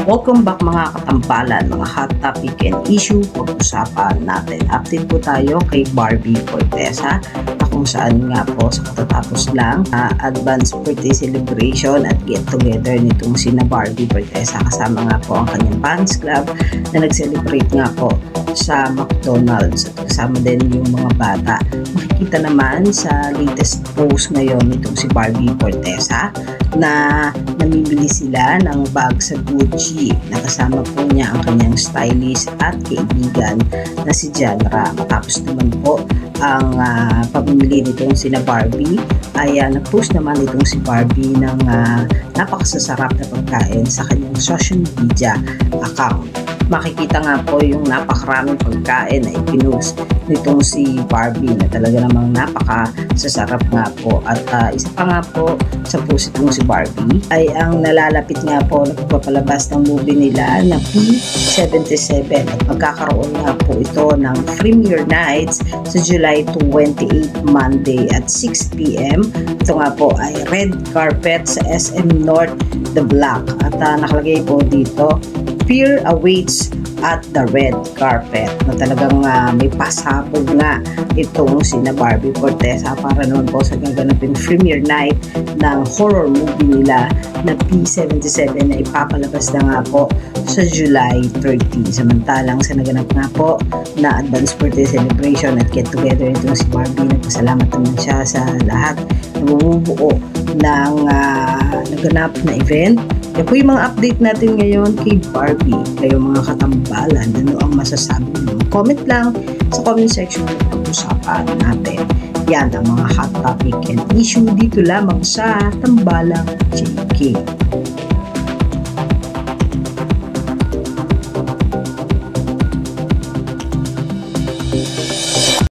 Welcome back mga katambalan, mga hot topic and issue pag-usapan natin. Update po tayo kay Barbie Fortesa na kung saan nga po sa katatapos lang advance birthday celebration at get together nitong sina Barbie Fortesa kasama nga po ang kanyang fans club na nag-celebrate nga po sa McDonald's at kasama din yung mga bata. Makikita naman sa latest post ngayon nitong si Barbie Fortesa na namimili sila ng bag sa Gucci na kasama po niya ang kanyang stylist at kaibigan na si Janra. Matapos naman po ang pamimili nitong sina Barbie ay nag-post naman itong si Barbie ng napakasasarap na pagkain sa kanyang social media account. Makikita nga po yung napakaraming pagkain na ipinost nitong si Barbie na talaga namang napakasasarap nga po. At isa pa nga po sa post itong si Barbie ay ang nalalapit nga po na pagpapalabas ng movie nila na P77 at magkakaroon nga po ito ng premiere nights sa July 28 Monday at 6 p.m. Ito nga po ay red carpet sa SM North The Block at nakalagay po dito Fear awaits at the red carpet na talagang may pasabog nga itong sina Barbie Fortesa para naman po sa gaganapin premiere night ng horror movie nila na P77 na ipapalabas na nga po sa July 30. Samantalang sa naganap nga po na advance birthday celebration at get together itong si Barbie, nagpasalamat naman siya sa lahat na bumubuo ng naganap na event. Yan po yung mga update natin ngayon kay Barbie. Kayo mga katambalan, ano ang masasabi niyo? Comment lang sa comment section na pag-usapan natin. Yan ang mga hot topic and issue dito lamang sa Tambalang JK.